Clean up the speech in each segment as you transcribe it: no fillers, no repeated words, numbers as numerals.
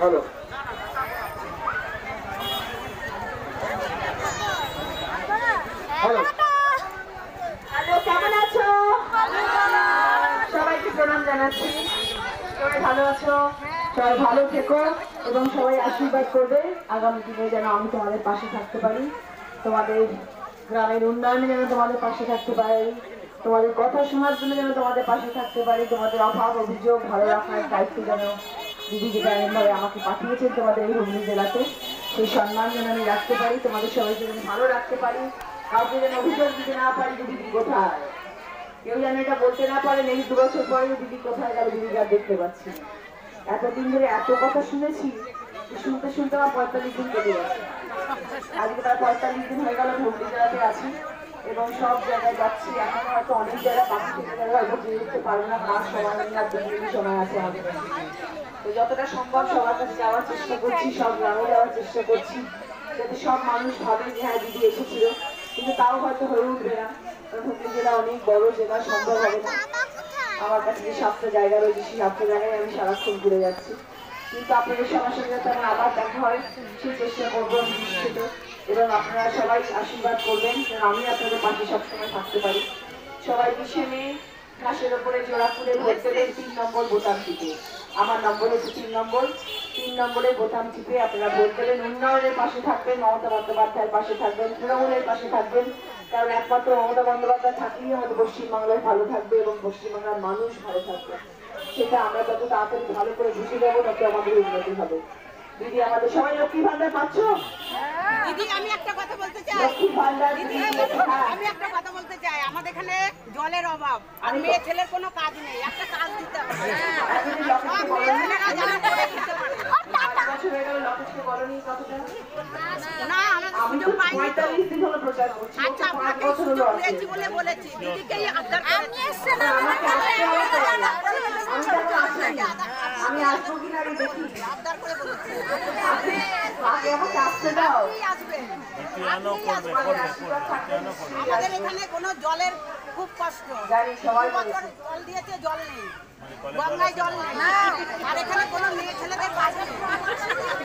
Hello, কেমন আছো? সবাইকে প্রণাম জানাচ্ছি। সবাই ভালো আছো? সবাই ভালো থেকো এবং সবাই আশীর্বাদ করবে আগামী দিনে যেন আমি তোমাদের পাশে থাকতে পারি, তোমাদের গ্রামের উন্নয়নে যেন তোমাদের পাশে থাকতে পারি, তোমাদের কথা শোনার জন্য যেন তোমাদের পাশে থাকতে পারি, তোমাদের অভাব অভিযোগ ভালো রাখার দায়িত্ব যেন দিদি যেটা এমনভাবে আমাকে পাঠিয়েছেন তোমাদের এই হুগলি জেলাতে, সেই সম্মান যেন আমি রাখতে পারি, তোমাদের সবাইকে যেন ভালো রাখতে পারি, কাউকে যেন অভিযোগ দিতে না পারি যে দিদি কোথায়, কেউ যেন এটা বলতে না পারে নেই 2 বছর পরে দিদি কোথায় গেল, দিদিকে আর দেখতে পাচ্ছি। এতদিন ধরে এত কথা শুনেছি, শুনতে শুনতে আমার 45 দিন কেটে গেছে। আজকে তার 45 দিন হয়ে গেল হুগলি জেলাতে আছি এবং সব জায়গায় যাচ্ছি। এখন হয়তো অনেক জায়গায় বাকি থেকে গেলে হয়তো যেতে উঠতে পারবো না, মাস সময় নেই না, 2 দিন সময় আছে আমাদের। তো যতটা সম্ভব সবার কাছে যাওয়ার চেষ্টা করছি, সব গ্রামে যাওয়ার চেষ্টা করছি, যাতে সব মানুষ ভাবে যে হ্যাঁ দিদি এসেছিল, কিন্তু তাও হয়তো হয়ে উঠবে না, কারণ হুগলি জেলা অনেক বড় জেলা, সম্ভব হবে না। আমার কাছে যে 7টা জায়গা রয়েছে সেই 7টা জায়গায় আমি সারাক্ষণ ঘুরে যাচ্ছি, কিন্তু আপনাদের সবার সঙ্গে যাতে আমার আবার দেখা হয় সেই চেষ্টা করবো নিশ্চিত, এবং আপনারা সবাই আশীর্বাদ করবেন যেন আমি আপনাদের পাশে সবসময় থাকতে পারি। সবাই 20 মে ঘাসের ওপরে জোড়া ফুলে ভোট দেবেন 3 নম্বর বোতাম টিপে। আমার নম্বর হচ্ছে 3 নম্বরে বোতাম টিপে আপনারা ভোট দেবেন। উন্নয়নের পাশে থাকবেন, মমতা বন্দ্যোপাধ্যায়ের পাশে থাকবেন, তৃণমূলের পাশে থাকবেন, কারণ একমাত্র মমতা বন্দ্যোপাধ্যায় থাকলেই আমাদের পশ্চিমবাংলায় ভালো থাকবে এবং পশ্চিমবাংলার মানুষ ভালো থাকবে। সেটা আমরা যত তাড়াতাড়ি ভালো করে বুঝে যাবো তত আমাদের উন্নতি হবে। দিদি আমাদের সবাই লক্ষ্মী ভান্ডার পাচ্ছ? দিদি আমি একটা কথা বলতে চাই, লক্ষ্মী ভান্ডার আমি একটা কথা বলতে চাই, আমাদের এখানে জলের অভাব আর মেয়ে ছেলের কোনো কাজ নেই, একটা কাজ দিতে হবে। না আমরা সুযোগ পাইনি তো। আচ্ছা আপনাকে সুযোগ পেয়েছি বলে বলেছি, দিদিকেই আবদার করেছি। আমি আসবো কিনা দেখি, আবদার করে বলেছি আগে আমাকে আসতে দাও। আমাদের এখানে কোনো জলের খুব কষ্ট, জল দিয়েছে জল নেই, গঙ্গায় জল নেই, আর এখানে কোনো মেয়ে ছেলেদের কাজ নেই,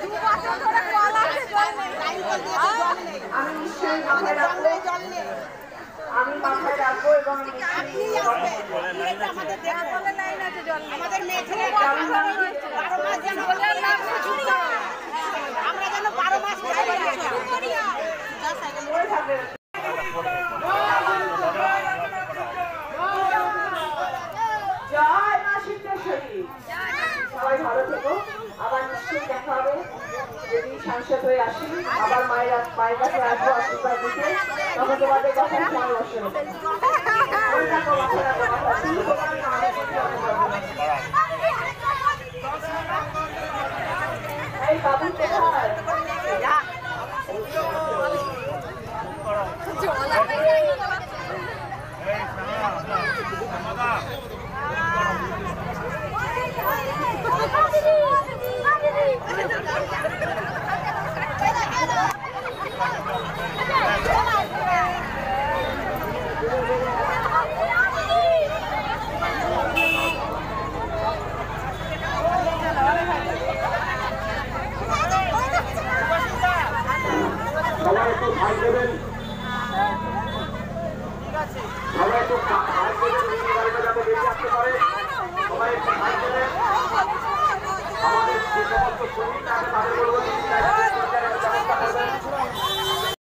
2 বছর ধরে কল আছে জল নেই, লাইন জল দিয়েছে জল নেই, আমি নিশ্চয়ই আমাদের গঙ্গায় জল নেই। আমি মাথায় রাখবো এবং আপনি আসবেন, এটা আমাদের দেখা বলে লাইন আছে জল, আমাদের মেয়ে ছেলে 12 মাস যেন আমরা যেন 12 মাস জয় মা সিদ্ধেশ্বরী। সবাই ভালো থেকো, আবার নিশ্চয়ই দেখা হবে। যদি সাংসদ হয়ে আসি আবার মায়ের কাছে আসবো আশীর্বাদ দিতে, তখন তোমাদের কাছে পরামর্শ নেবো। এই বাবু কোথায়? Hey,